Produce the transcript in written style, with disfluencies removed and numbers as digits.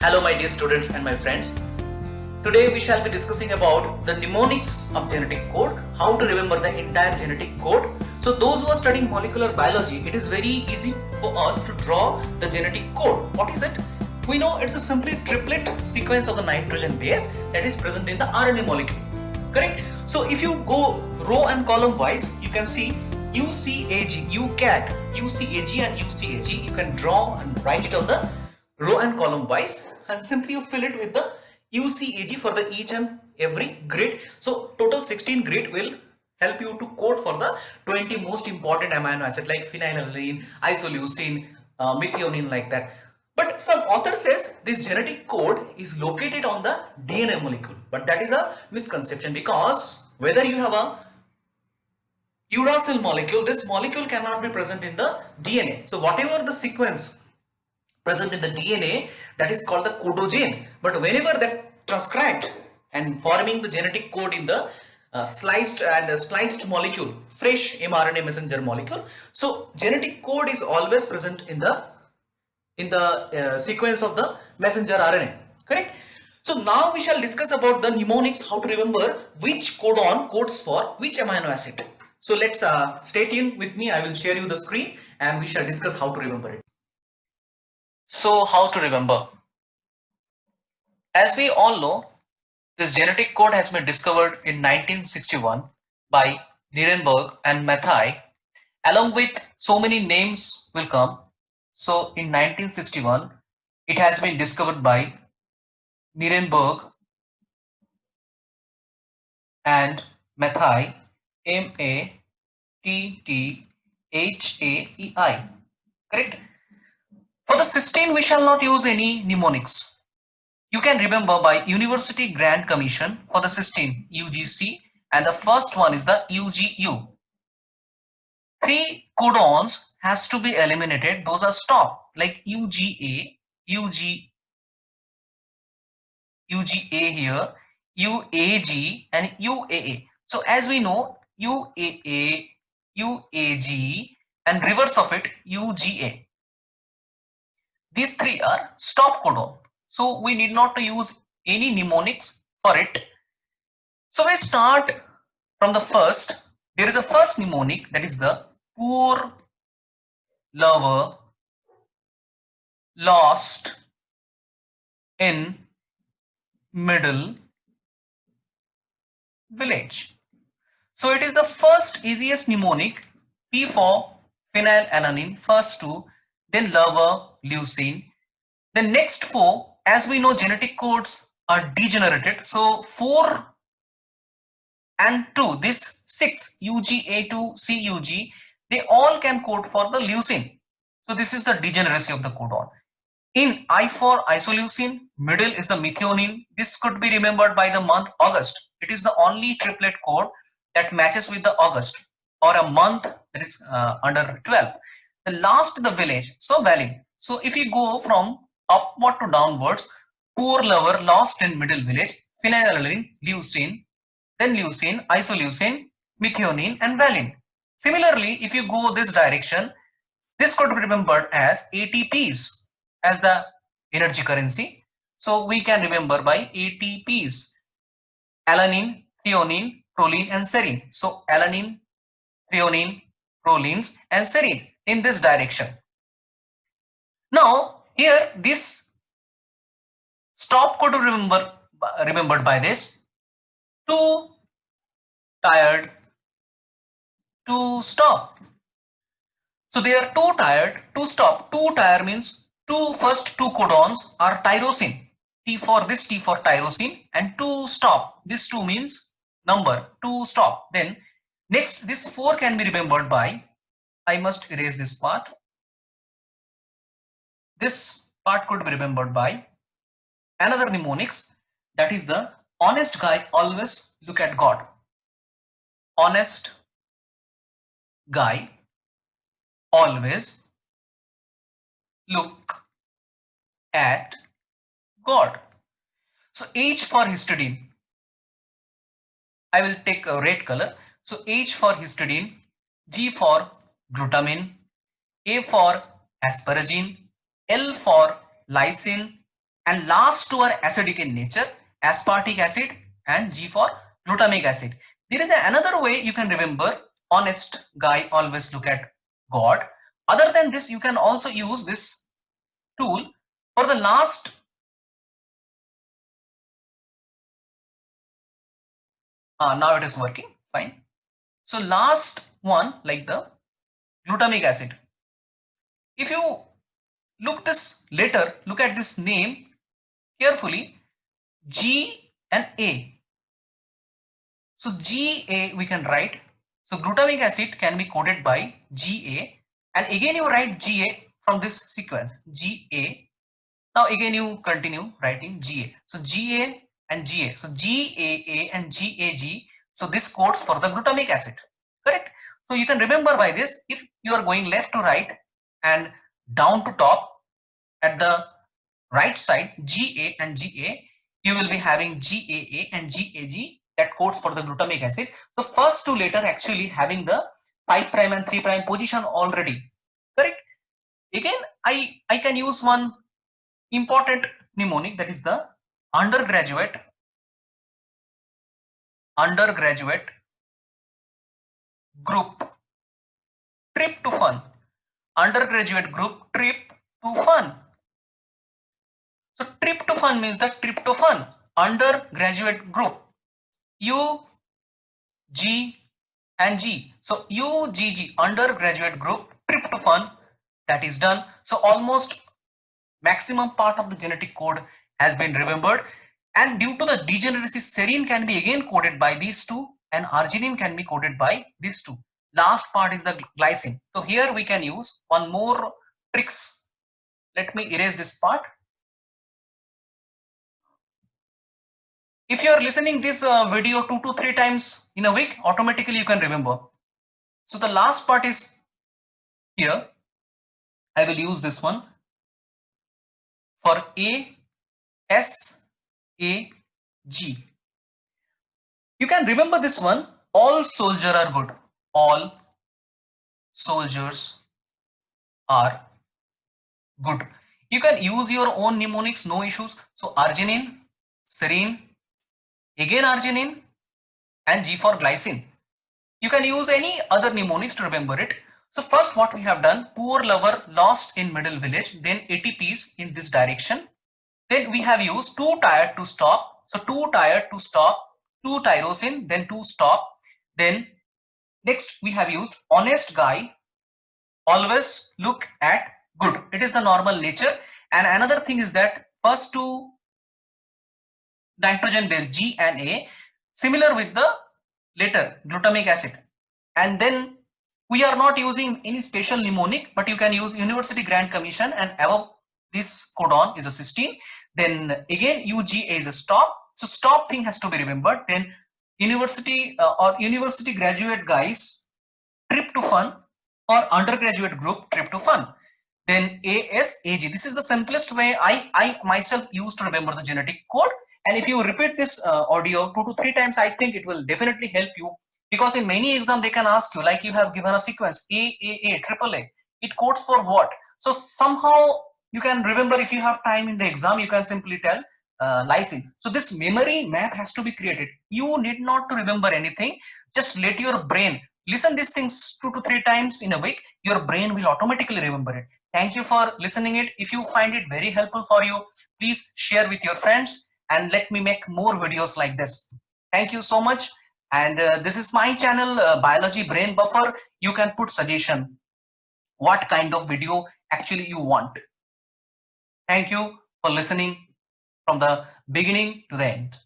Hello my dear students and my friends. Today we shall be discussing about the mnemonics of genetic code, how to remember the entire genetic code. So those who are studying molecular biology, it is very easy for us to draw the genetic code. What is it? We know it's a simply triplet sequence of the nitrogen base that is present in the RNA molecule. Correct? So if you go row and column wise, you can see UCAG, UCAG, UCAG and UCAG. You can draw and write it on the row and column wise, and simply you fill it with the UCAG for the each and every grid. So total 16 grid will help you to code for the 20 most important amino acids like phenylalanine, isoleucine, methionine, like that. But some author says this genetic code is located on the DNA molecule, but that is a misconception, because whether you have a uracil molecule, this molecule cannot be present in the DNA. So whatever the sequence present in the DNA, that is called the codogene. But whenever that transcribed and forming the genetic code in the sliced and spliced molecule, fresh mRNA messenger molecule, so genetic code is always present in the sequence of the messenger RNA. Correct? So now we shall discuss about the mnemonics, how to remember which codon codes for which amino acid. So let's stay tuned with me. I will share you the screen and we shall discuss how to remember it. So how to remember? As we all know, this genetic code has been discovered in 1961 by Nirenberg and Mathai. Along with so many names will come. So in 1961, it has been discovered by Nirenberg and Mathai, Matthaei. Correct? For the cysteine, we shall not use any mnemonics. You can remember by University Grant Commission for the cysteine, UGC, and the first one is the UGU. 3 codons has to be eliminated. Those are stopped, like UGA, UGA here, UAG and UAA. So as we know, UAA, UAG and reverse of it, UGA. These 3 are stop codon. So we need not to use any mnemonics for it. So we start from the first. There is a first mnemonic, that is the poor lover lost in middle village. So it is the first easiest mnemonic. P for phenylalanine, first 2, then lover, leucine. The next 4, as we know, genetic codes are degenerated. So 4 and 2, this 6, UGA2, CUG, they all can code for the leucine. So this is the degeneracy of the codon. In I for isoleucine, middle is the methionine. This could be remembered by the month August. It is the only triplet code that matches with the August, or a month that is under 12. The last, the village, so valine. So if you go from upward to downwards, poor lover, lost in middle village, phenylalanine, leucine, then leucine, isoleucine, methionine and valine. Similarly, if you go this direction, this could be remembered as ATPs as the energy currency. So we can remember by ATPs, alanine, threonine, proline and serine. So alanine, threonine, prolines and serine in this direction. Now here this stop could be remembered by this: too tired to stop. So they are too tired to stop. Too tired means first two codons are tyrosine. T for this, T for tyrosine, and to stop. This 2 means number, to stop. Then next, this 4 can be remembered by, I must erase this part. This part could be remembered by another mnemonics, that is the honest guy always look at God. Honest guy always look at God. So H for histidine, I will take a red color. So H for histidine, G for glutamine, A for asparagine, L for lysine, and last two are acidic in nature, aspartic acid and G for glutamic acid. There is another way you can remember, honest guy always look at God. Other than this, you can also use this tool for the last now it is working fine. So last one, like the glutamic acid. If you look this later, look at this name carefully, G and A. So GA we can write. So glutamic acid can be coded by GA, and again you write GA from this sequence, GA. Now again you continue writing GA. So GA and GA. So GAA and GAG. So this codes for the glutamic acid. Correct? So you can remember by this, if you are going left to right and down to top, at the right side GA and GA, you will be having GAA and GAG that codes for the glutamic acid. So first two letter actually having the 5' and 3' position already. Correct? Again, I can use one important mnemonic, that is the undergraduate group tryptophan. Undergraduate group tryptophan. So tryptophan means the tryptophan undergraduate group U, G and G. So UGG undergraduate group tryptophan, that is done. So almost maximum part of the genetic code has been remembered, and due to the degeneracy, serine can be again coded by these two and arginine can be coded by these two. Last part is the glycine. So here we can use one more tricks. Let me erase this part. If you are listening this video 2 to 3 times in a week, automatically you can remember. So the last part is here. I will use this one for A, S, A, G. You can remember this one. All soldiers are good. All soldiers are good. You can use your own mnemonics, no issues. So arginine, serine, again arginine, and G for glycine. You can use any other mnemonics to remember it. So first what we have done, poor lover lost in middle village, then ATPs in this direction. Then we have used 2 tired to stop. So 2 tired to stop, 2 tyrosine, then 2 stop. Then next we have used honest guy, always look at good. It is the normal nature. And another thing is that first two nitrogen base G and A similar with the later glutamic acid. And then we are not using any special mnemonic, but you can use University Grant Commission, and above this codon is a cysteine. Then again UGA is a stop. So stop thing has to be remembered. Then university or university graduate guys tryptophan, or undergraduate group tryptophan. Then ASAG. This is the simplest way I myself use to remember the genetic code. And if you repeat this audio 2 to 3 times, I think it will definitely help you, because in many exams they can ask you, like you have given a sequence AAA, AAA. It codes for what? So somehow you can remember. If you have time in the exam, you can simply tell lysine. So this memory map has to be created. You need not to remember anything. Just let your brain listen these things 2 to 3 times in a week. Your brain will automatically remember it. Thank you for listening it. If you find it very helpful for you, please share with your friends and let me make more videos like this. Thank you so much. And this is my channel, Biology Brain Buffer. You can put suggestion what kind of video actually you want. Thank you for listening from the beginning to the end.